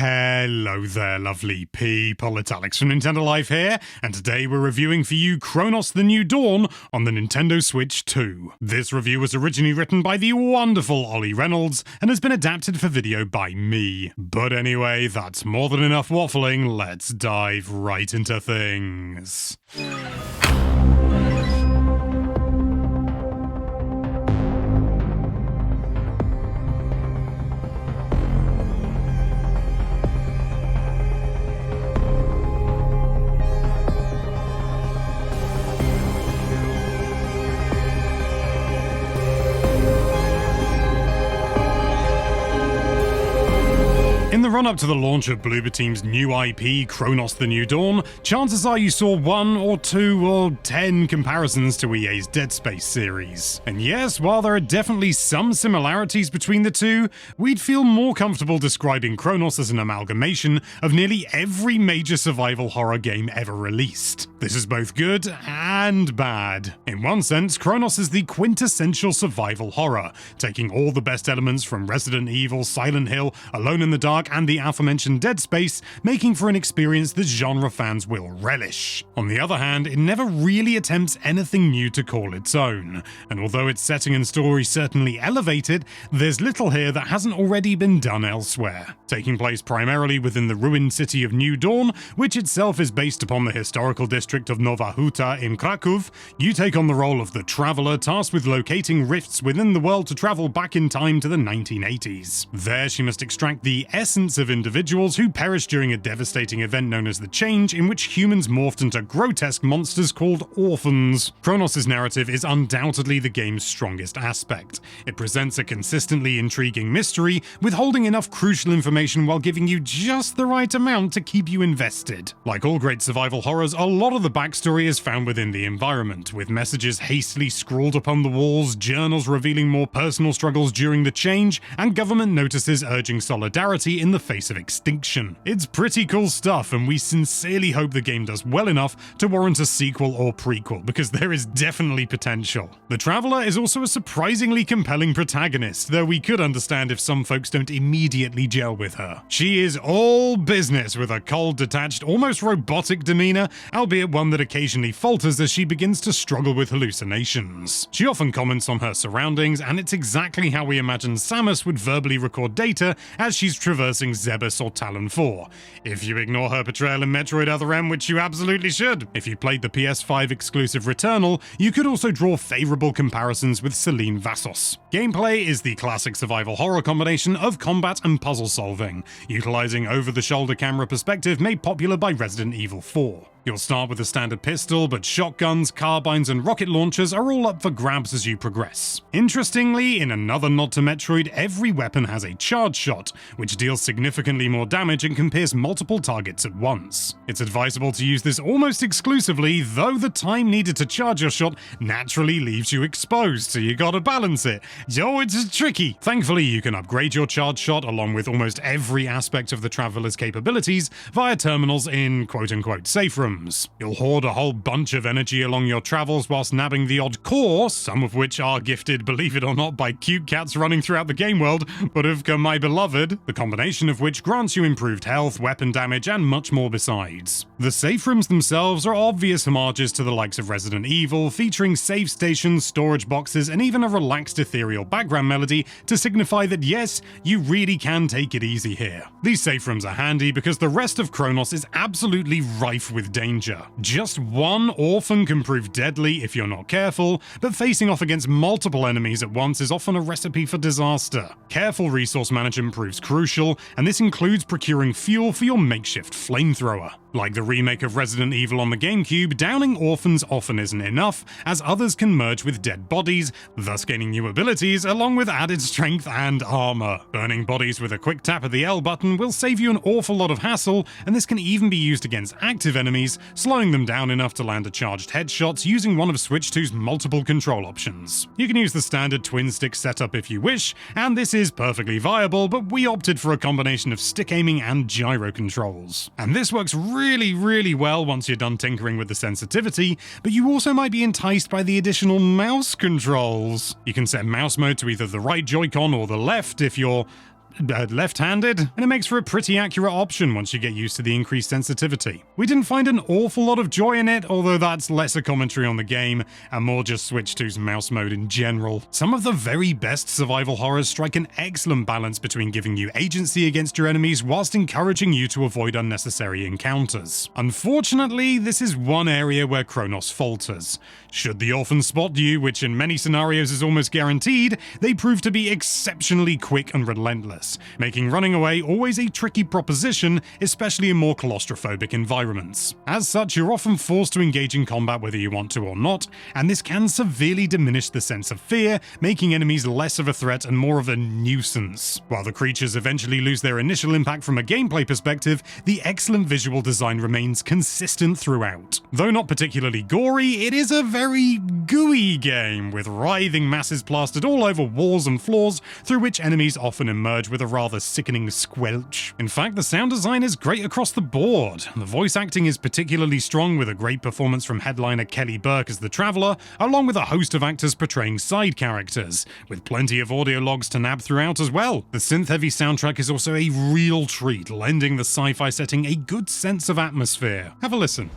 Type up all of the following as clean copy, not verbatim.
Hello there, lovely people. It's Alex from Nintendo Life here, and today we're reviewing for you Cronos: The New Dawn on the Nintendo Switch 2. This review was originally written by the wonderful Ollie Reynolds and has been adapted for video by me. But anyway, that's more than enough waffling. Let's dive right into things. In the run-up to the launch of Bloober Team's new IP, Cronos: The New Dawn, chances are you saw 1 or 2 or 10 comparisons to EA's Dead Space series. And yes, while there are definitely some similarities between the two, we'd feel more comfortable describing Cronos as an amalgamation of nearly every major survival horror game ever released. This is both good and bad. In one sense, Cronos is the quintessential survival horror, taking all the best elements from Resident Evil, Silent Hill, Alone in the Dark, and the aforementioned Dead Space, making for an experience that genre fans will relish. On the other hand, it never really attempts anything new to call its own, and although its setting and story certainly elevate it, there's little here that hasn't already been done elsewhere. Taking place primarily within the ruined city of New Dawn, which itself is based upon the historical district of Nowa Huta in Kraków, you take on the role of the Traveler, tasked with locating rifts within the world to travel back in time to the 1980s. There she must extract the essence of individuals who perished during a devastating event known as the Change, in which humans morphed into grotesque monsters called orphans. Cronos' narrative is undoubtedly the game's strongest aspect. It presents a consistently intriguing mystery, withholding enough crucial information while giving you just the right amount to keep you invested. Like all great survival horrors, a lot of the backstory is found within the environment, with messages hastily scrawled upon the walls, journals revealing more personal struggles during the Change, and government notices urging solidarity in the face of extinction. It's pretty cool stuff, and we sincerely hope the game does well enough to warrant a sequel or prequel, because there is definitely potential. The Traveler is also a surprisingly compelling protagonist, though we could understand if some folks don't immediately gel with her. She is all business, with a cold, detached, almost robotic demeanor, albeit one that occasionally falters as she begins to struggle with hallucinations. She often comments on her surroundings, and it's exactly how we imagine Samus would verbally record data as she's traversing Zebus or Talon 4, if you ignore her portrayal in Metroid Other M, which you absolutely should. If you played the PS5 exclusive Returnal, you could also draw favourable comparisons with Celine Vassos. Gameplay is the classic survival horror combination of combat and puzzle solving, utilising over-the-shoulder camera perspective made popular by Resident Evil 4. You'll start with a standard pistol, but shotguns, carbines, and rocket launchers are all up for grabs as you progress. Interestingly, in another nod to Metroid, every weapon has a charge shot, which deals significantly more damage and can pierce multiple targets at once. It's advisable to use this almost exclusively, though the time needed to charge your shot naturally leaves you exposed, so you gotta balance it. Yo, it's tricky. Thankfully, you can upgrade your charge shot along with almost every aspect of the Traveler's capabilities via terminals in quote-unquote safe rooms. You'll hoard a whole bunch of energy along your travels whilst nabbing the odd core, some of which are gifted, believe it or not, by cute cats running throughout the game world, Borówka my beloved, the combination of which grants you improved health, weapon damage, and much more besides. The safe rooms themselves are obvious homages to the likes of Resident Evil, featuring save stations, storage boxes, and even a relaxed ethereal background melody to signify that yes, you really can take it easy here. These safe rooms are handy because the rest of Cronos is absolutely rife with danger. Just one orphan can prove deadly if you're not careful, but facing off against multiple enemies at once is often a recipe for disaster. Careful resource management proves crucial, and this includes procuring fuel for your makeshift flamethrower. Like the remake of Resident Evil on the GameCube, downing orphans often isn't enough, as others can merge with dead bodies, thus gaining new abilities along with added strength and armor. Burning bodies with a quick tap of the L button will save you an awful lot of hassle, and this can even be used against active enemies, slowing them down enough to land a charged headshot using one of Switch 2's multiple control options. You can use the standard twin stick setup if you wish, and this is perfectly viable, but we opted for a combination of stick aiming and gyro controls. And this works really well once you're done tinkering with the sensitivity, but you also might be enticed by the additional mouse controls. You can set mouse mode to either the right Joy-Con or the left if you're left-handed, and it makes for a pretty accurate option once you get used to the increased sensitivity. We didn't find an awful lot of joy in it, although that's less a commentary on the game and more just Switch 2's mouse mode in general. Some of the very best survival horrors strike an excellent balance between giving you agency against your enemies whilst encouraging you to avoid unnecessary encounters. Unfortunately, this is one area where Cronos falters. Should the orphan spot you, which in many scenarios is almost guaranteed, they prove to be exceptionally quick and relentless, making running away always a tricky proposition, especially in more claustrophobic environments. As such, you're often forced to engage in combat whether you want to or not, and this can severely diminish the sense of fear, making enemies less of a threat and more of a nuisance. While the creatures eventually lose their initial impact from a gameplay perspective, the excellent visual design remains consistent throughout. Though not particularly gory, it is a very gooey game, with writhing masses plastered all over walls and floors, through which enemies often emerge with a rather sickening squelch. In fact, the sound design is great across the board. The voice acting is particularly strong, with a great performance from headliner Kelly Burke as the Traveler, along with a host of actors portraying side characters, with plenty of audio logs to nab throughout as well. The synth-heavy soundtrack is also a real treat, lending the sci-fi setting a good sense of atmosphere. Have a listen.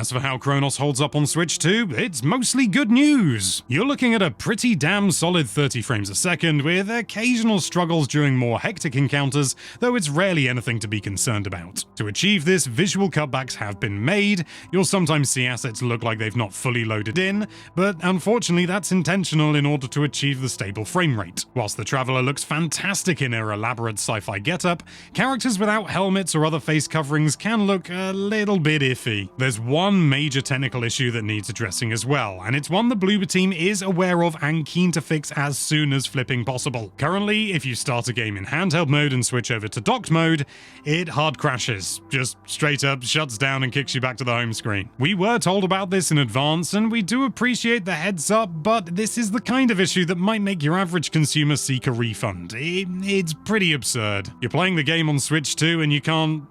As for how Cronos holds up on Switch 2, it's mostly good news. You're looking at a pretty damn solid 30 frames a second, with occasional struggles during more hectic encounters, though it's rarely anything to be concerned about. To achieve this, visual cutbacks have been made. You'll sometimes see assets look like they've not fully loaded in, but unfortunately that's intentional in order to achieve the stable frame rate. Whilst the Traveler looks fantastic in her elaborate sci-fi getup, characters without helmets or other face coverings can look a little bit iffy. There's one major technical issue that needs addressing as well, and it's one the Bloober team is aware of and keen to fix as soon as flipping possible. Currently, if you start a game in handheld mode and switch over to docked mode, it hard crashes, just straight up shuts down and kicks you back to the home screen. We were told about this in advance, and we do appreciate the heads up, but this is the kind of issue that might make your average consumer seek a refund. It's pretty absurd. You're playing the game on Switch 2 and you can't,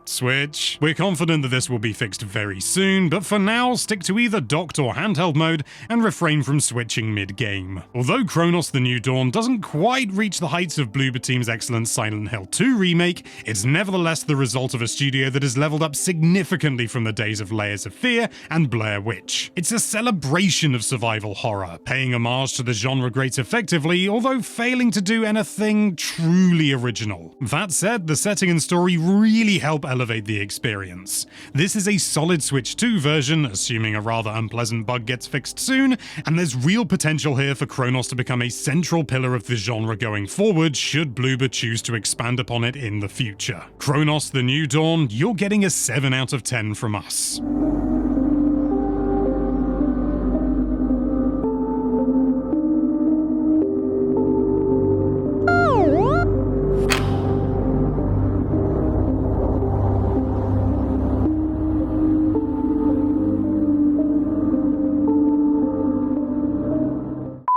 switch. We're confident that this will be fixed very soon, but for now, stick to either docked or handheld mode and refrain from switching mid-game. Although Cronos The New Dawn doesn't quite reach the heights of Bloober Team's excellent Silent Hill 2 remake, it's nevertheless the result of a studio that has leveled up significantly from the days of Layers of Fear and Blair Witch. It's a celebration of survival horror, paying homage to the genre greats effectively, although failing to do anything truly original. That said, the setting and story really help elevate the experience. This is a solid Switch 2 version, assuming a rather unpleasant bug gets fixed soon, and there's real potential here for Cronos to become a central pillar of the genre going forward should Bloober choose to expand upon it in the future. Cronos The New Dawn, you're getting a 7 out of 10 from us.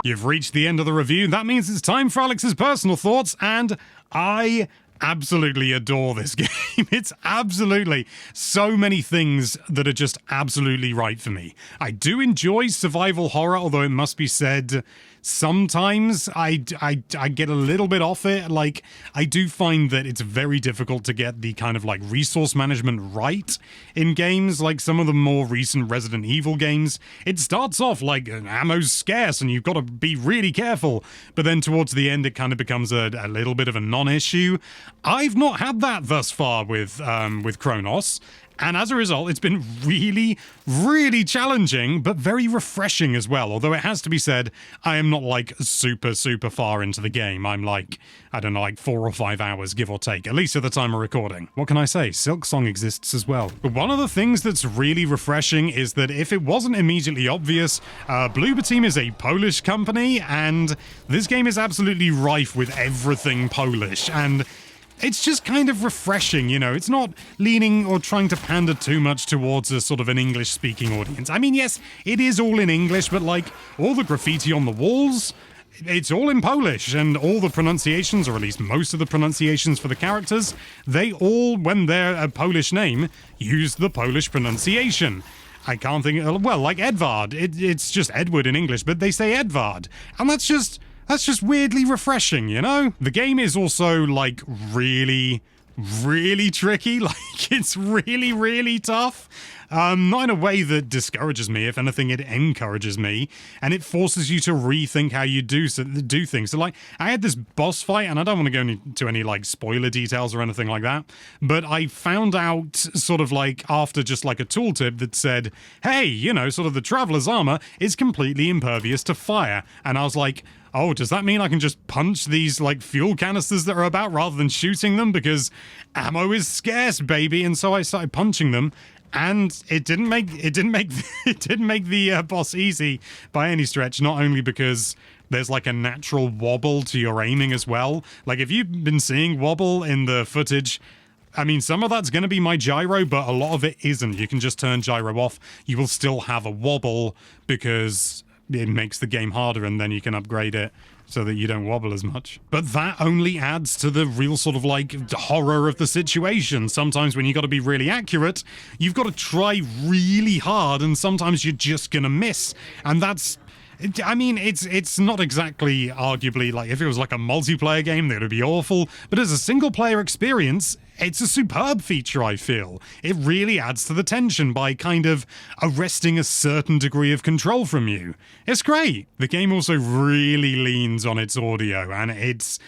You've reached the end of the review. That means it's time for Alex's personal thoughts, and I absolutely adore this game. It's absolutely so many things that are just absolutely right for me. I do enjoy survival horror, although it must be said, sometimes I get a little bit off it. Like, I do find that it's very difficult to get the kind of like resource management right in games, like some of the more recent Resident Evil games. It starts off like ammo's scarce and you've got to be really careful, but then towards the end it kind of becomes a little bit of a non-issue. I've not had that thus far with Cronos, And as a result, it's been really, really challenging, but very refreshing as well. Although it has to be said, I am not like super, super far into the game. I'm like, I don't know, like 4 or 5 hours, give or take, at least at the time of recording. What can I say? Silksong exists as well. But one of the things that's really refreshing is that if it wasn't immediately obvious, Bloober Team is a Polish company, and this game is absolutely rife with everything Polish. And it's just kind of refreshing, you know. It's not leaning or trying to pander too much towards a sort of an English-speaking audience. I mean, yes, it is all in English, but like all the graffiti on the walls, it's all in Polish, and all the pronunciations, or at least most of the pronunciations for the characters, they all, when they're a Polish name, use the Polish pronunciation. I can't think, well, like Edvard, it's just Edward in English, but they say Edvard, and that's just weirdly refreshing, you know? The game is also, like, really, really tricky. Like, it's really, really tough. Not in a way that discourages me. If anything, it encourages me. And it forces you to rethink how you do things. So, like, I had this boss fight, and I don't want to go into any, like, spoiler details or anything like that, but I found out, sort of, like, after just, like, a tooltip that said, hey, you know, sort of the Traveler's armor is completely impervious to fire. And I was like, oh, does that mean I can just punch these, like, fuel canisters that are about rather than shooting them? Because ammo is scarce, baby. And so I started punching them, and it didn't make the boss easy by any stretch. Not only because there's like a natural wobble to your aiming as well. Like, if you've been seeing wobble in the footage, I mean, some of that's going to be my gyro, but a lot of it isn't. You can just turn gyro off. You will still have a wobble because it makes the game harder, and then you can upgrade it so that you don't wobble as much. But that only adds to the real sort of like horror of the situation. Sometimes when you got to be really accurate, you've got to try really hard, and sometimes you're just gonna miss. And that's, I mean, it's not exactly, arguably, like, if it was like a multiplayer game, that would be awful. But as a single player experience, it's a superb feature, I feel. It really adds to the tension by kind of arresting a certain degree of control from you. It's great. The game also really leans on its audio, and it's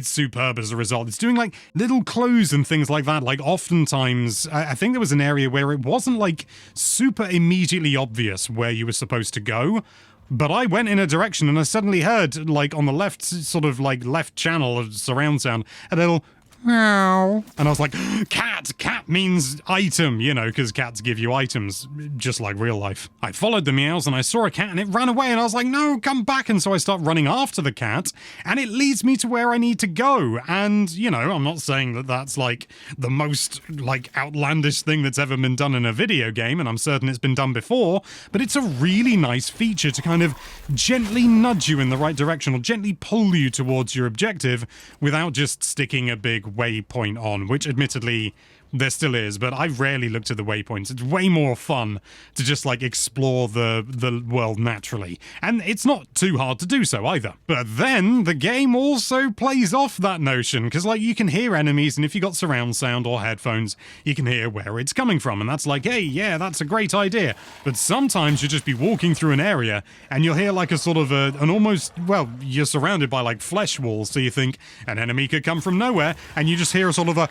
superb as a result. It's doing like little clues and things like that. Like, oftentimes, I think there was an area where it wasn't like super immediately obvious where you were supposed to go, but I went in a direction and I suddenly heard, like, on the left, sort of like left channel of surround sound, a little meow. And I was like, cat! Cat means item, you know, because cats give you items, just like real life. I followed the meows and I saw a cat and it ran away, and I was like, no, come back. And so I start running after the cat, and it leads me to where I need to go. And, you know, I'm not saying that that's like the most like outlandish thing that's ever been done in a video game, and I'm certain it's been done before, but it's a really nice feature to kind of gently nudge you in the right direction, or gently pull you towards your objective without just sticking a big waypoint on, which admittedly there still is, but I rarely look to the waypoints. It's way more fun to just like explore the world naturally, and it's not too hard to do so either. But then the game also plays off that notion, because like you can hear enemies, and if you got surround sound or headphones, you can hear where it's coming from, and that's like, hey, yeah, that's a great idea. But sometimes you'll just be walking through an area and you'll hear like a sort of an almost, well, you're surrounded by like flesh walls, so you think an enemy could come from nowhere, and you just hear a sort of a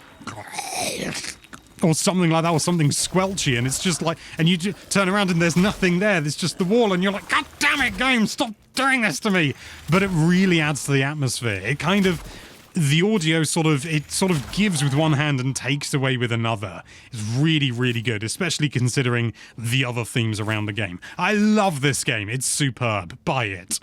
or something like that, or something squelchy, and it's just like, and you turn around and there's nothing there, there's just the wall, and you're like, God damn it, game, stop doing this to me. But it really adds to the atmosphere. It kind of, the audio sort of gives with one hand and takes away with another. It's really, really good, especially considering the other themes around the game. I love this game. It's superb. Buy it.